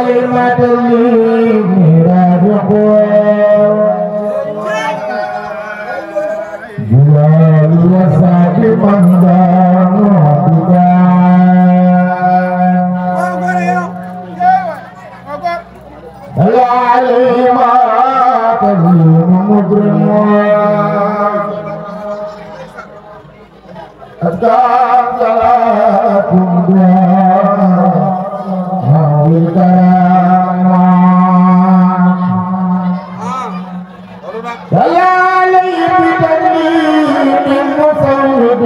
كلمة لي ميراج جلال وسعد من دام لا عليه ما تظلم مجرم أتاك صلاتكم دعاء الكرام لا عليه بتنين مصيد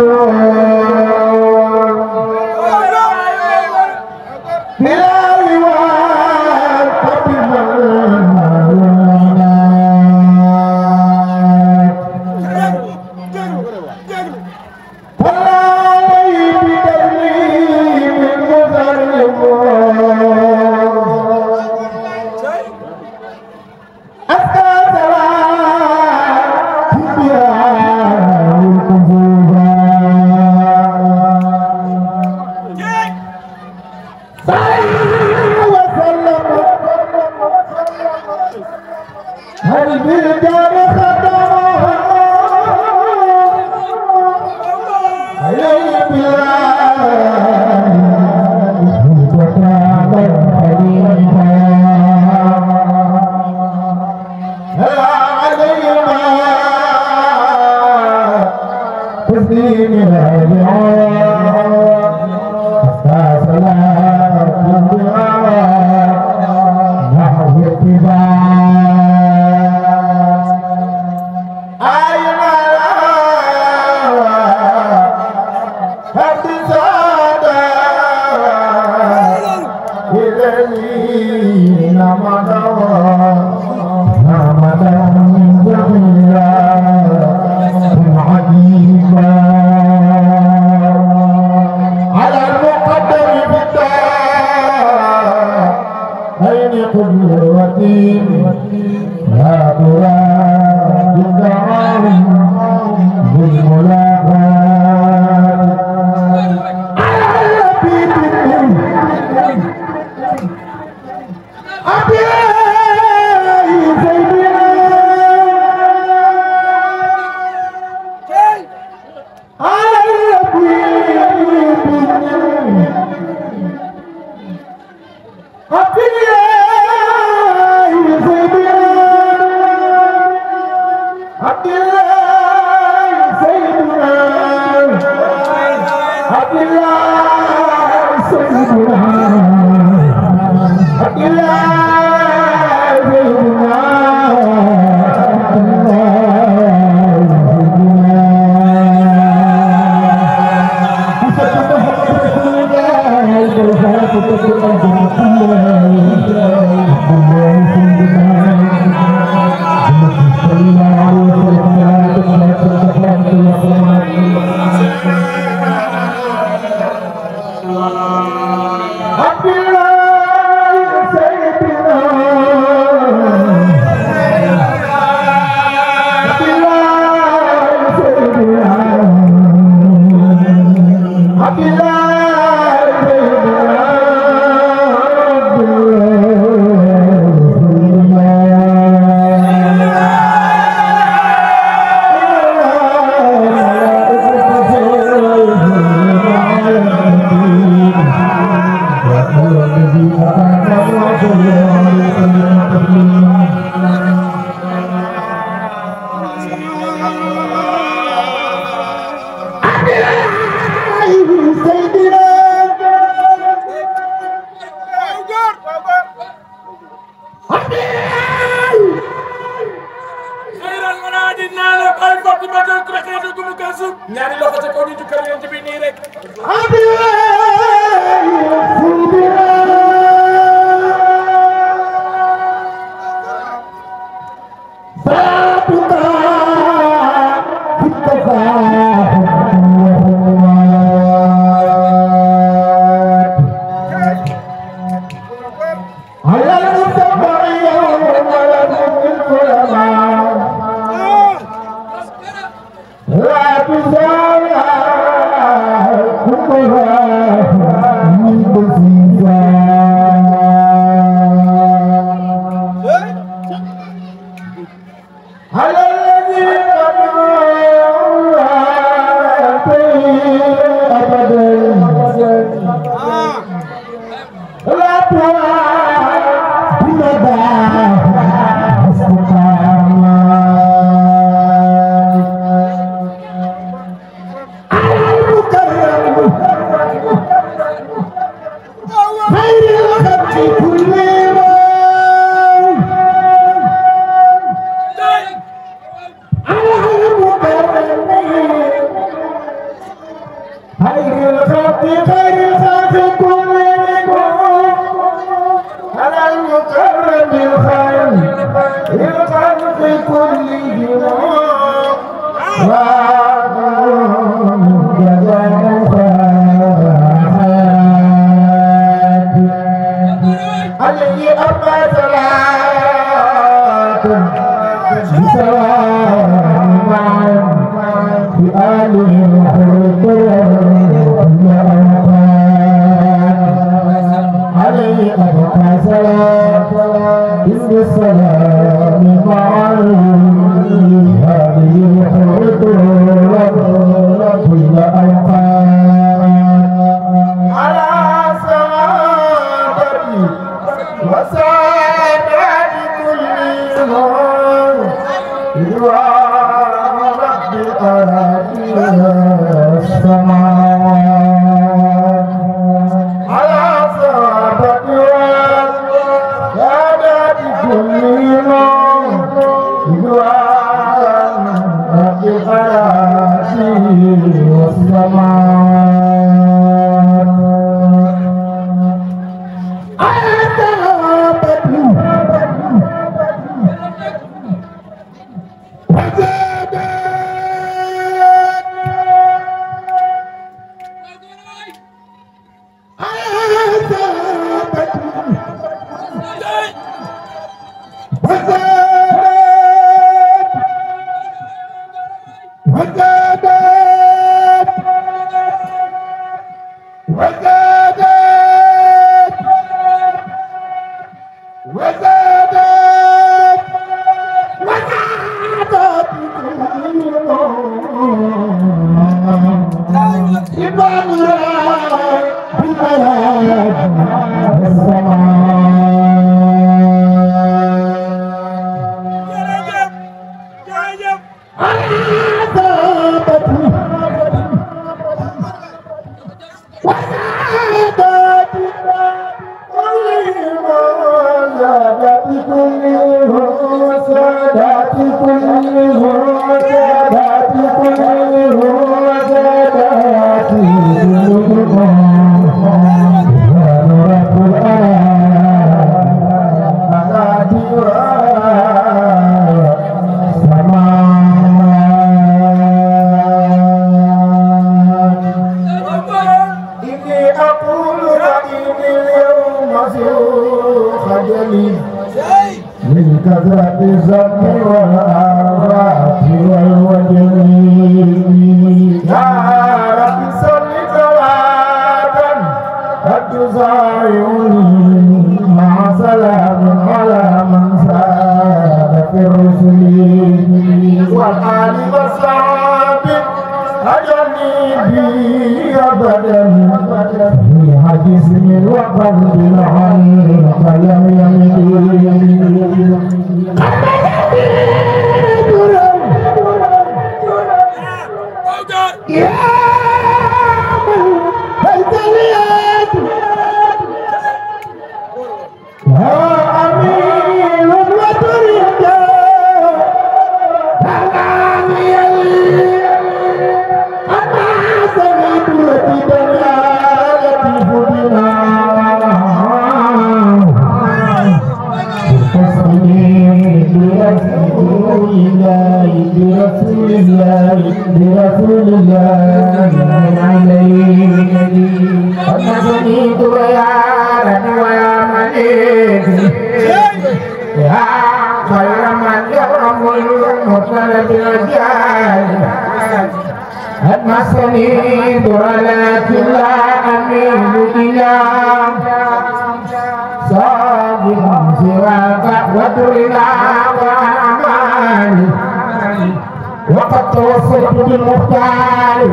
وقد توصلت بالمختار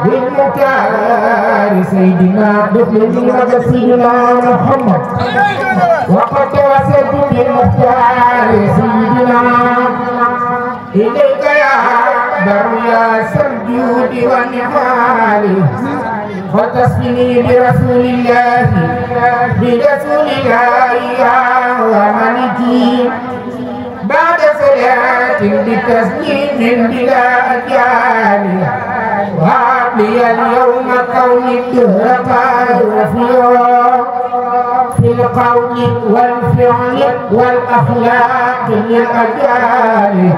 بالمختار سيدنا بابن سيدنا محمد وقد توسلت بالمختار سيدنا إليك يا بر يا سرجود والنعال وتسقني برسول الله يا ملكي بعد صلاة بتسليم بلا أجال وهب لي اليوم كون الدهر وفيرا في القول والفعل والأخلاق للأجيال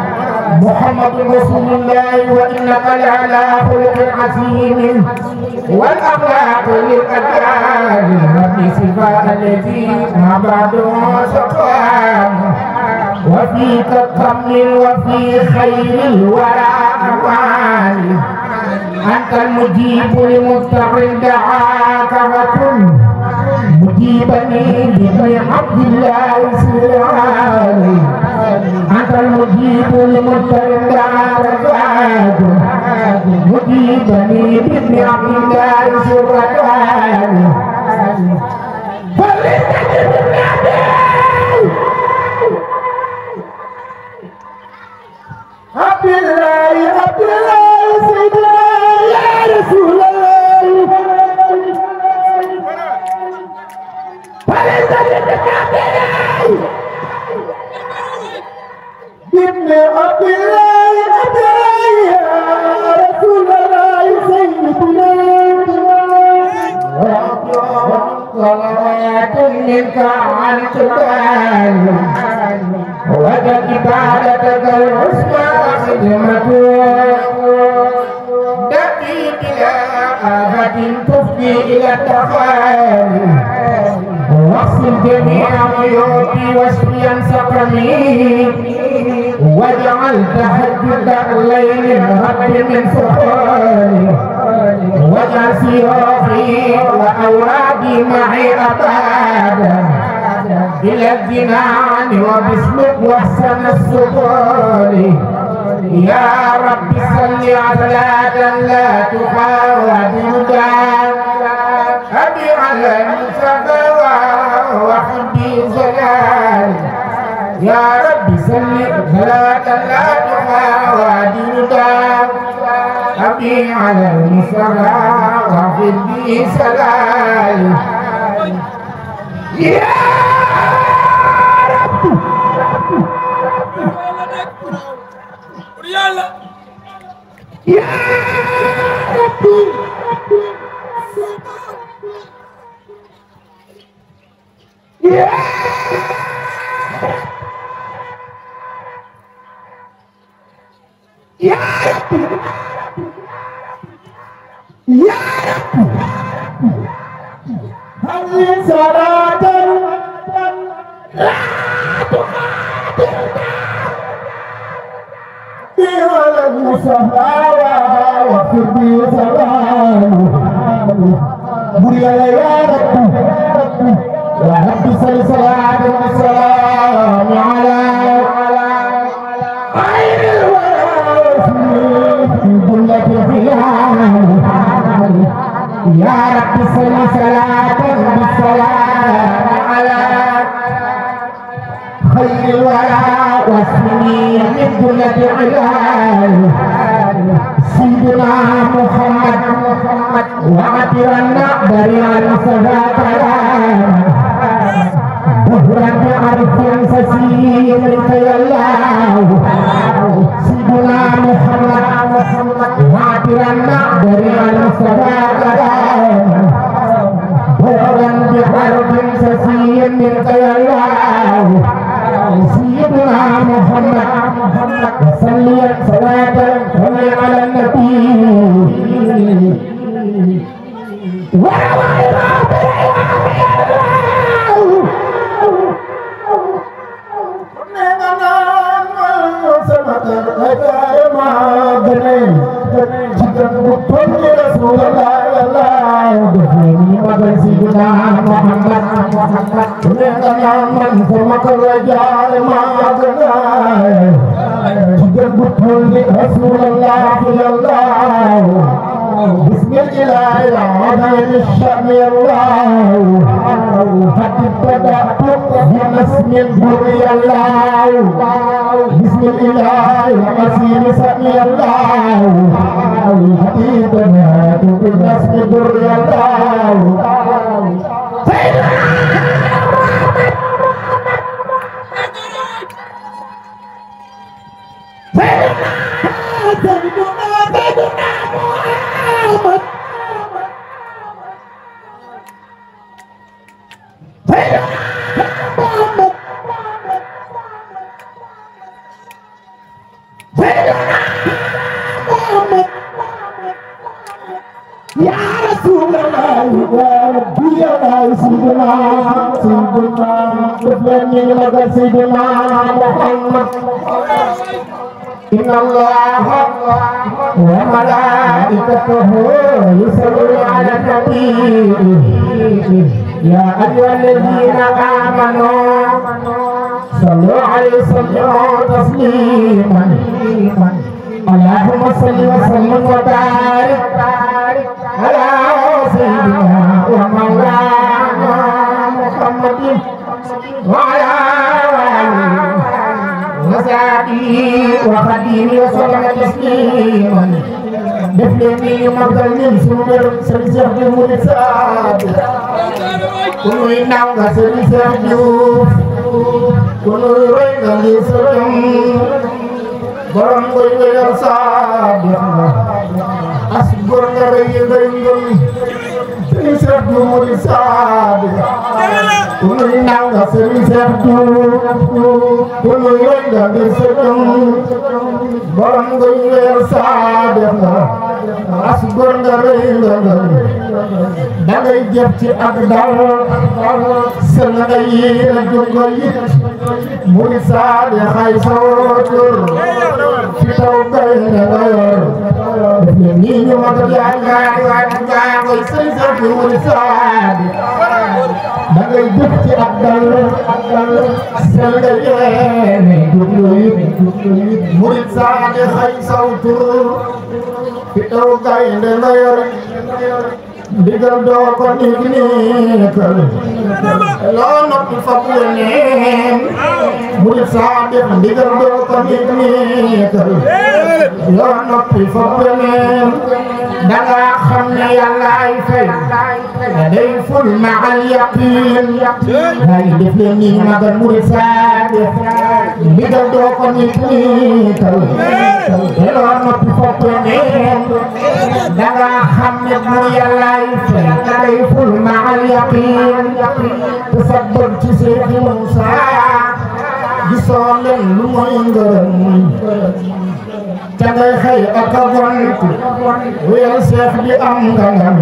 محمد رسول الله وإنك لعلى خلق عظيم والأخلاق للأجيال رب صفاء الذي ما بعده سقام وفيك كمل وفي خير الورى أمان أنت المجيب لمضطر دعاك وكن مجيبني بابن عبد الله سرعاني أنت المجيب لمضطر دعاك وكن مجيبني بابن عبد الله سرعاني عبد الله سيدنا يا رسول الله فليس ابن عبد الله يا رسول الله سيدنا صلوات منك عن قتال وجد عبادتك العصمى خدمته دقي بلا آفة تفضي إلى التخيل واغسل جميع عيوبي واشفيا سقمي واجعل تهجد الليل رب من سحوري واجعل سيوفي وأورادي معي أبدا إلى الجنان وباسمك واحسن السطور يا رب صل على لا تفاوت أبي على المصطفى وحبي زلال يا رب صل على لا تفاوت أبي على المصطفى وحبي زلال يا يا ربي يا يا ربي يا ربي هل صلاة لا تقاتلنا على المصطفى وفي سلام بريا يا ربي يا ربي صل صلاة والسلام على خير الورى في جملة الخيام يا ربي صل صلاة والسلام على خير الورى واسمي من جملة علال سيدنا محمد وعطرنا بريان صفاة ظهرا بعرف سسير يا الله سيدنا محمد وعطرنا بريان صفاة ظهرا بعرف سسير يا الله سيدنا محمد صلي صلاة على النبي وروى رسول الله بسم الله العظيم الشأن الله فتبدأ باسم البر الله بسم الله العظيم الشأن الله فتبدأ باسم البر الله يا رسول الله وربي الله سيدنا تفلني لك سيدنا محمد إن الله وملائكته يصلون على النبي يا أيها الذين آمنوا صلوا عليه وسلموا تسليما اللهم صل وسلم وبارك على سيدنا ومولانا محمد وعلى آله وصحبه وخديمه وسلم تسليما دفلني مقدم سمر سلسل المرسال كل نام سلسل يوف كل رجل سلم borom koy wéyal saadiq la as góor nga rëy ngay ngëm sëriñ Seex du murid saadiq ku nuy naw nga sëriñ Seex du ku nuy roy nga ngir sëgëm borom koy wéyal saadiq la as góor nga rëy nga ngëm da ngay jëf ci ak dal sel nga yéene jóg yi murid saadiq xay sootur fi taw kay ne nga yor def leen nii ñu ma ko jaay koy sëñ sa fi murid saadiq da ngay jëf ci ak dal sel nga yéene jublu it murid saadiq xay sawtur fi taw kay ne nga yor ndigal doo ko niikal loo noppi fab leneen murid saadiq ndigal doo ko niikal loo noppi fab leneen danga xam ne yàllaay fay day ful ma'al yaqiin day def leen ni magal murid saadiq ndigal doo ko niikal loo noppi fab leneen danga xam ne mu yàllaay fay day ful ma'al yaqiin tasabbur ci Seex Muusa gisoo leen lu mooy ngërëm ca ngay xëy ak a gont wéyal Seex bi am nga ngam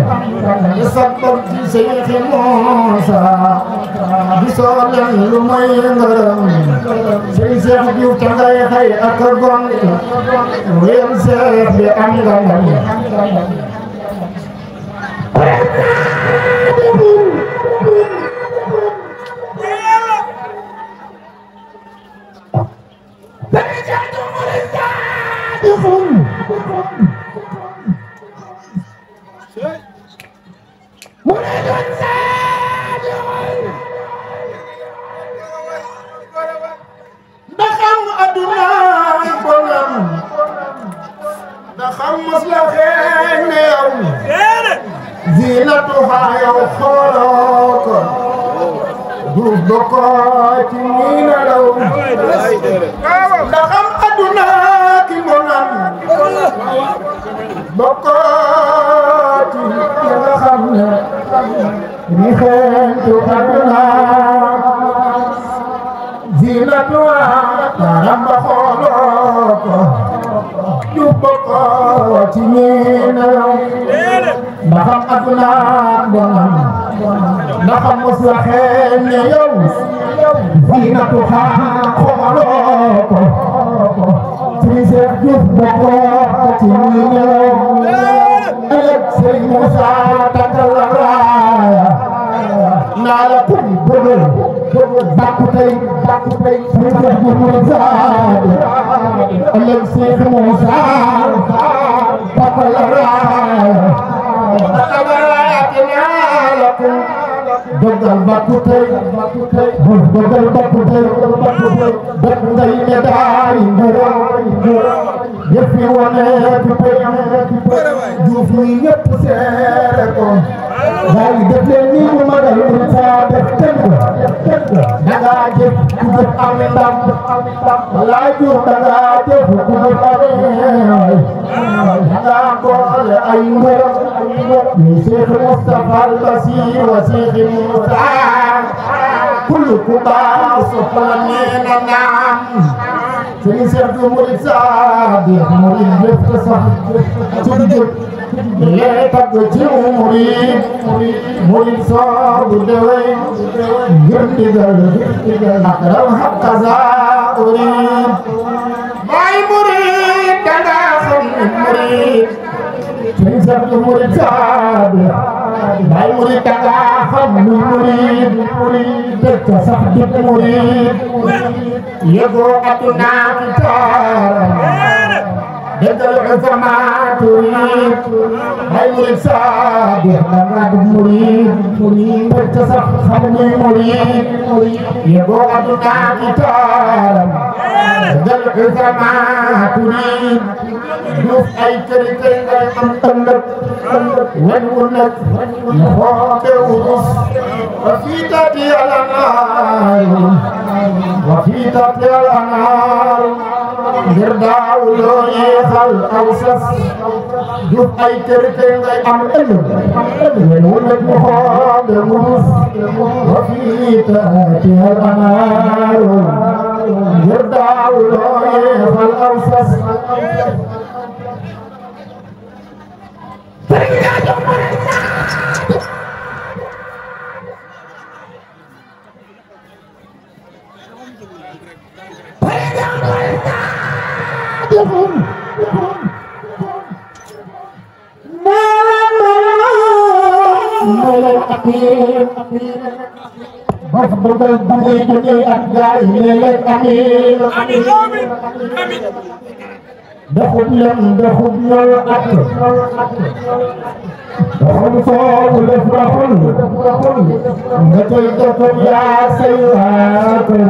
tasabbur ci Seex Muusa gisoo leen lu mooy ngërëm Seex bi ca ngay xëy ak a gont wéyal Seex bi am nga ngam ndaxam aduna bolam ndaxam maslaxee ne yow zinatuha yow xooloo ko du bokkoo ci nii na law ndaxam aduna ki monam bokkoo ci nga xam ne ni xeentu aduna zinatuha ramba xooloo ko du bokkoo ci nii na law ndaxam aduna bonam ndaxam maslaxee ne yow zinatuha xooloo ko Seex Juuf bokkoo ci ñi ñëw ëllëg Sëriñ Muusa takkal la raaya naa la kum bëggal bàkku tey Seex Juuf murid saadiq ëllëg Seex Muusa takkal la raaya Bagal bakute, bagal bakute, bakutay meday, yëf yi wane juuf yi ñëpp seere ko. waaye def leen nii mu magal mu saa def tënk dangaa jëf ku jëf am ndam walaay juuf dangaa jëf ku jëf dangaa boole ay ngërëm ni Cheikh Moustapha Al Basir wa Cheikh Moussa kullu ku baax soxla nee na naam sëriñ Cheikh du murid saadiq murid jëf ko sax ci jëf lee tagg ci murid soobu dewey ngir ndigal ak raw xaqqa saa urid mooy murid danga xam murid sëriñ Cheikh du murid saadiq mooy murid danga xam murid dëkk sax dëkk murid yego aduna kitaaram dëggal usamaa turid ay murid saadiq danga dug murid dëkk sax xam ni murid yego aduna kitaaram dëggal usamaa turid duuf ay këri kay ngay am ëllëg wen wu nekk xoote wurus wa fii tati ala naaru wa fii tati ala naaru ngir daaw loo yeexal aw sas duuf ay këri kay ngay am ëllëg wen wu nekk xoote wurus wa fii tati ala naaru ngir daaw loo yeexal aw sas daxub lem daxub ñol ak daxub soobu def raxul nga koy defar yaa say waatal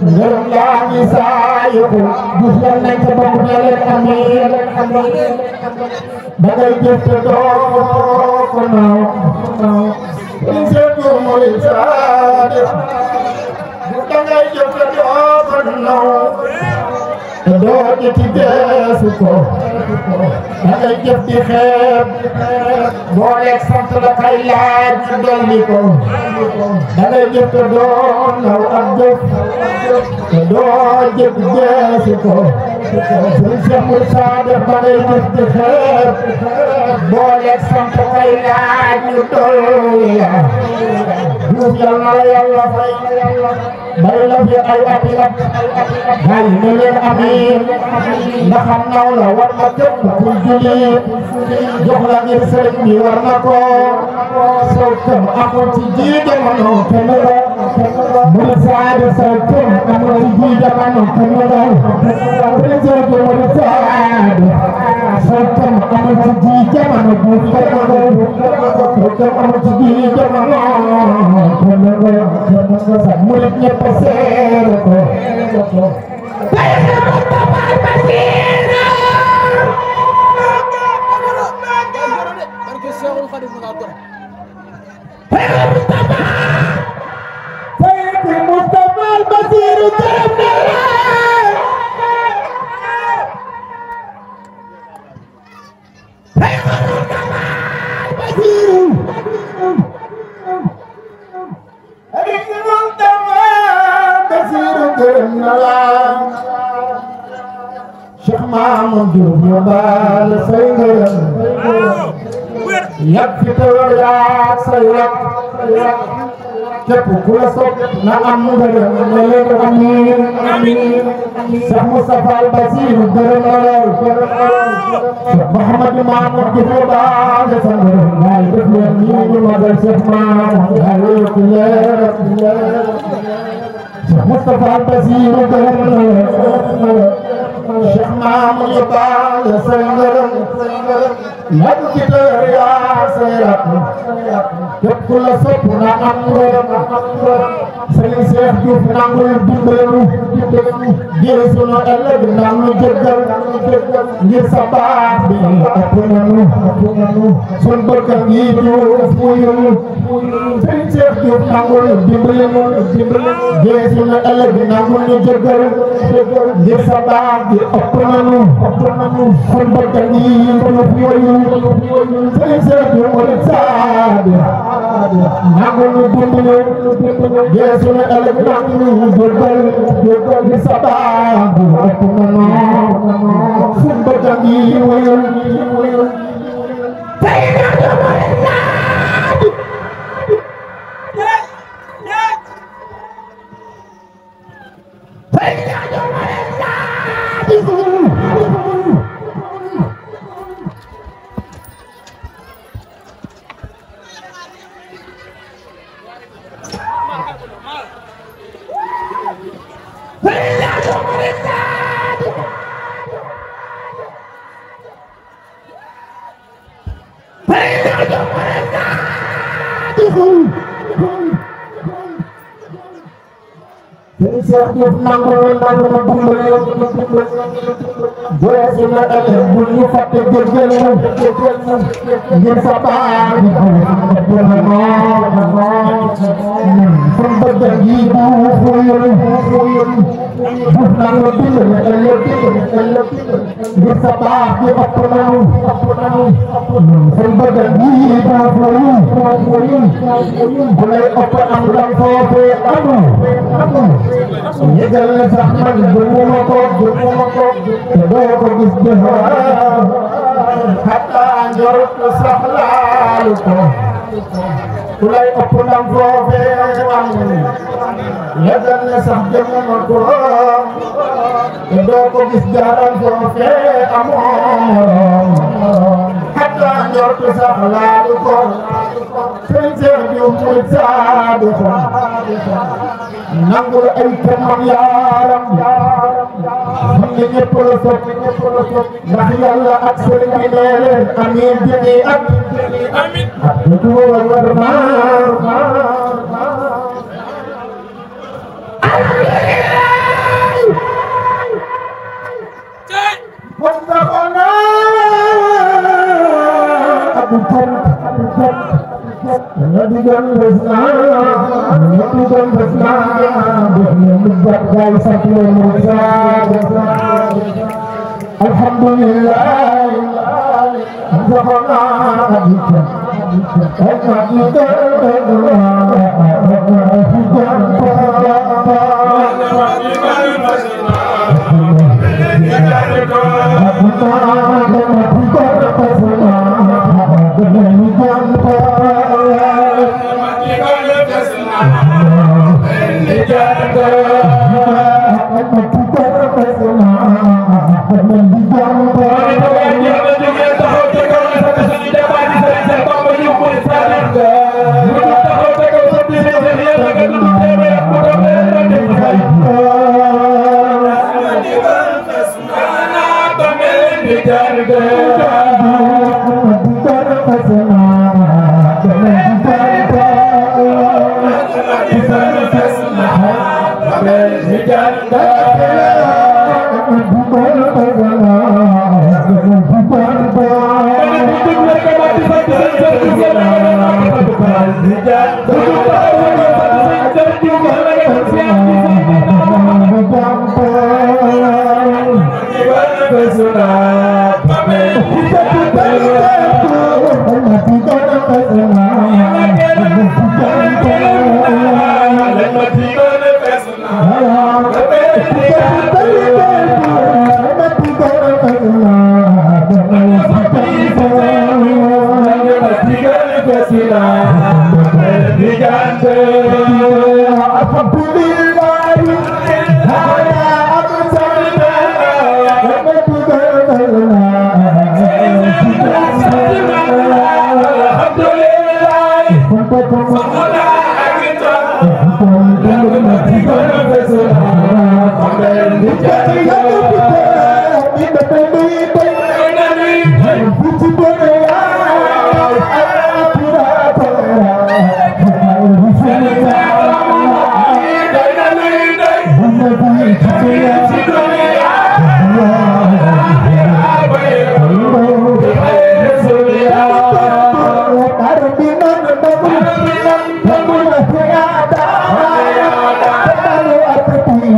ngërëm yaa ngi saayiku gis lan nañ ca bokk ne leen amiin da ngay jëf te doo ko naaw seetu mooy saadiq da ngay jëf te doo ko naaw te doo jëti deesu ko da ngay jëf di xeeb boo lekk sant la kay laaj ñu dolli ko da ngay jëf te doo naw ak jëf te doo jëf deesu ko sëriñ Cheikh Moussa def da ngay jëf di xeeb boo lekk sant kay laaj ñu dolli la duuf yal na la yàlla fay may la fi ay ati at may ne leen amiin ndax xam naw la war na képp ku julli jox la ngir sëriñ bi war na ko sow tam amul ci ji jamono kenn la murid saadi sow tam amul ci ji jamono kenn la président murid saadi sow tam amul ci ji jamono bu kenn la sow tam amul ci ji jamono kenn la sa murid ñëpp seere ko Cheikh Mamadou Diouf ñu baal say ngërëm yàgg fi te wér yaag say rakk képp ku la sopp na am ngërëm ne leen amiin amiin Cheikh Moustapha Al Basir gërëm na lool Cheikh Mouhamadou Mamoud Diouf ñu baal sa ngërëm waaye def leen nii ñu magal Cheikh Mamadou waaye ku leer Cheikh Moustapha Al Basir gërëm na lool Cheikh Mamadou Ba Sengërëm yàgg ci tër yaa seerat képp ku la sopp na am ngërëm Serigne Cheikh Diouf nangul dimbalanu ngir sunu ëllëg nangu jëggal ngir sa baax bi ëpp nanu sun bëgg ngi Diouf muyul Serigne Cheikh Diouf nangul dimbalanu ngir sunu ëllëg nangu jëggal ngir sa baax bi ëpp nanu sun bëgg ngi Diouf muyul Serigne Cheikh Diouf murid saadi nangul dimbalanu ngir sunu ëllëg nangu jëggal ngir sa baax bi ëpp nanu sun bëgg ngi muyul Cheikh Diouf nangul dimbali boole si na ëllëg bu ñu fàtte jël ngir sa baax bi sun bëgg ngi Diouf nangul dimbali ëllëg ngir sa baax bi ëpp nanu sun bëgg ngi bu lay ëpp am lam foofee amu yëgal na sax man gëmuma ko te doo ko gis jëfam xataa njorut sax laalu ko ku lay ëpp ndam foofee am yëgal na sax gëmuma ko te doo ko gis jaaral foofee amoon xataa njorut sax laalu ko Serigne Cheikh Diouf murid saadi nangul ay kamam yaaram xam ne ñëpp la sopp ndax Yàlla ak sëriñ bi nee leen amiin jëni ak du war Nadigan Resna, Alhamdulillah,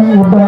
Thank you.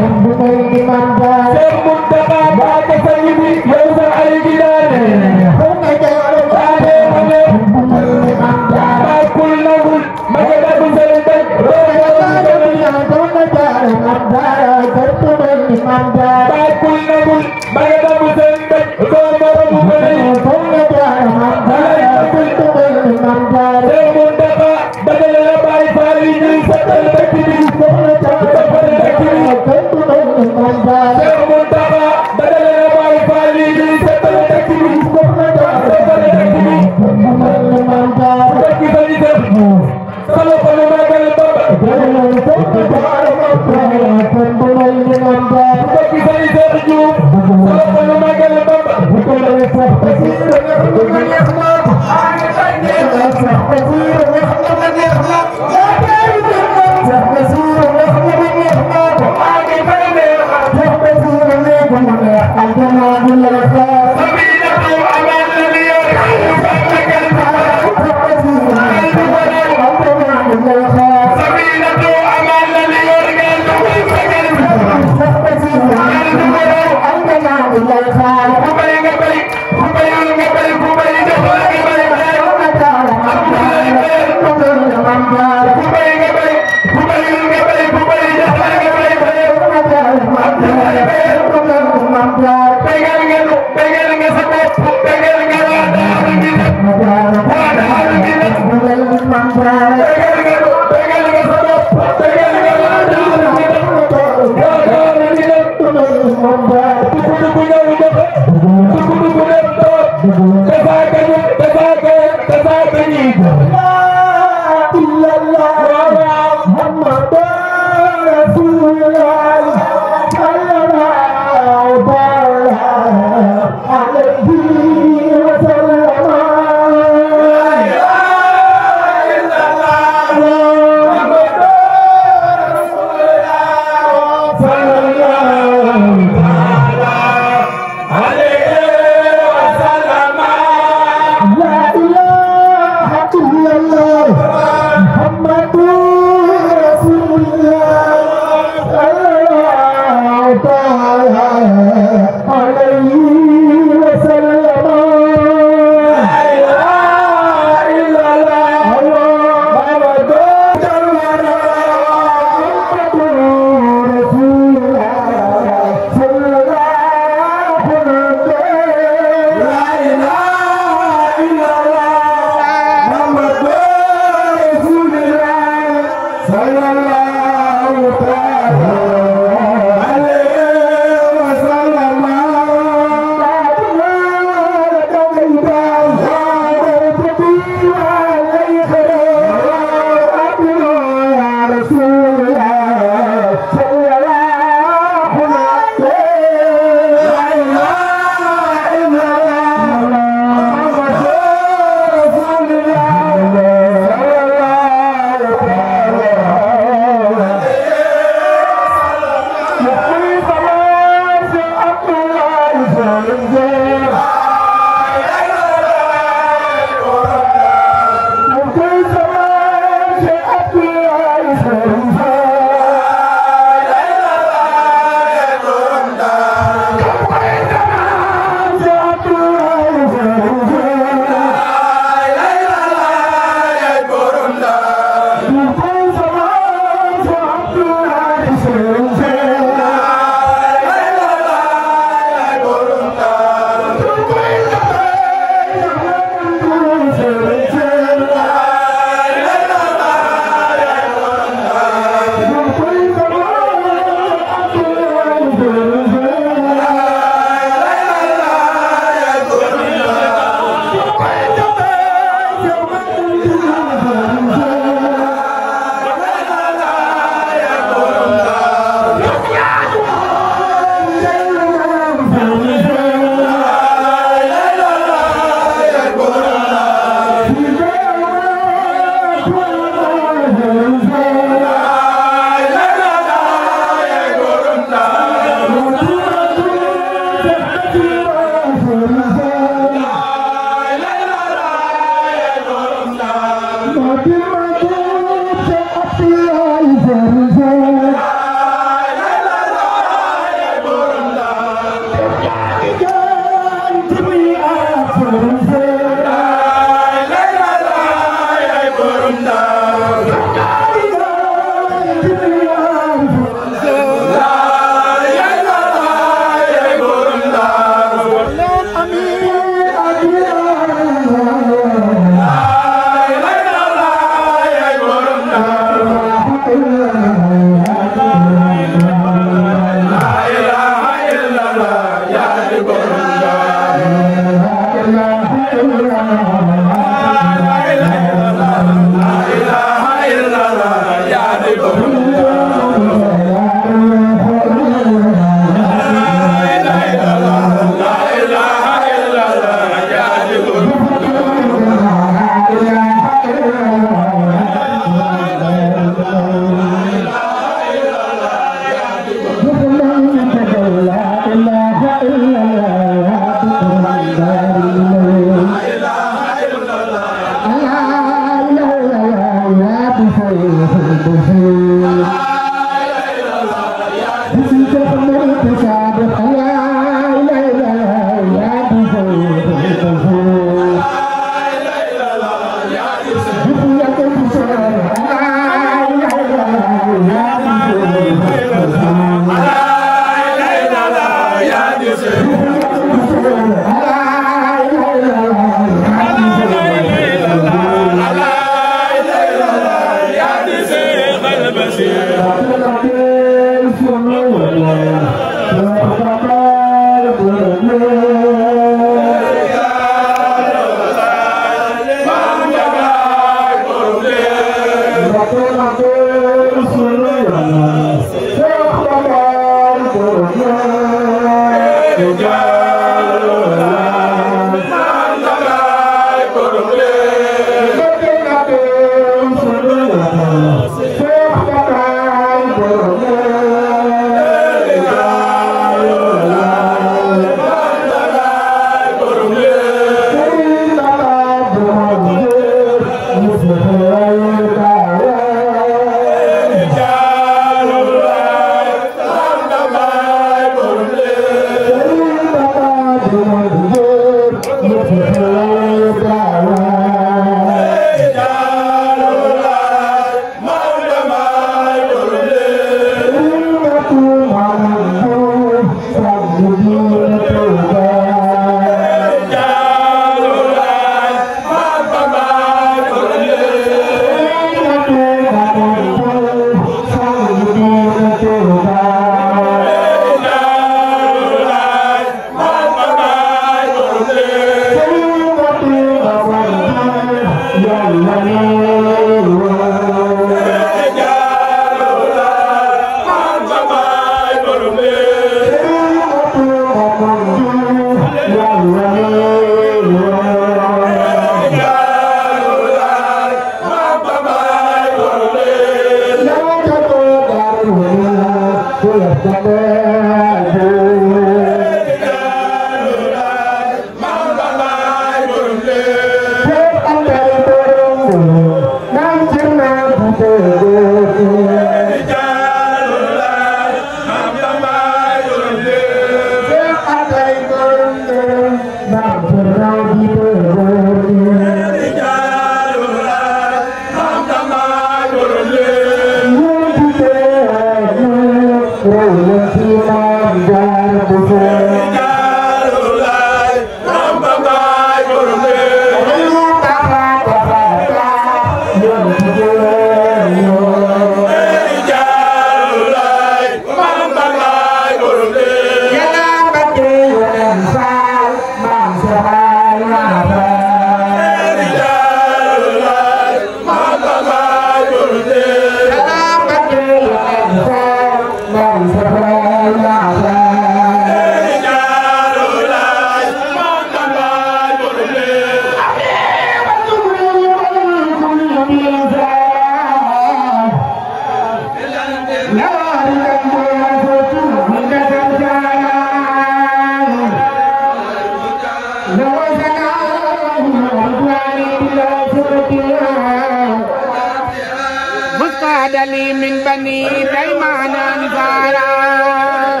لي من بني ديمان انصارا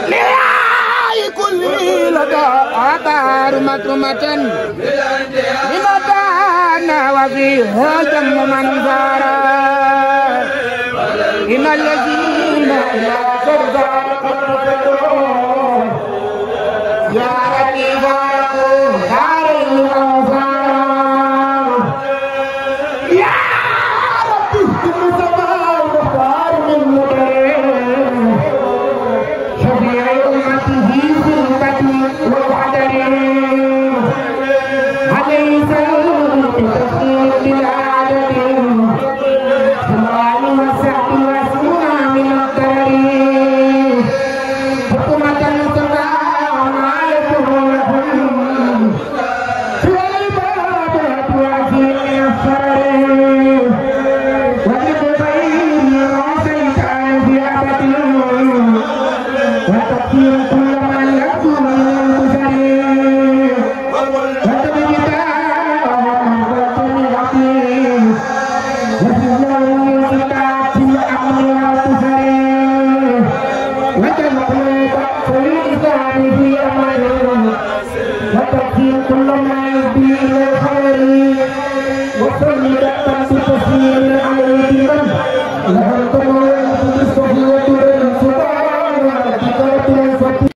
لله كل لدى آثار مكرمة بمتانا وفيها جم منظارا إن الذين إلى سرزا يا ربي فارقوا داري أوزارا يا ربي المصطفى المختار من مكرم شفيع أمته في البدء والحجر عليه سلام بتخيل بالعادة سمعني وسعي واسمنا من الضرر حكمة تبع معرفه لهم في العبادة وعزيز السرر وبالخير عصيت في أبد وتكفير كل من لكم من بشر وتكفير كل ما يبدي الى الخير وصل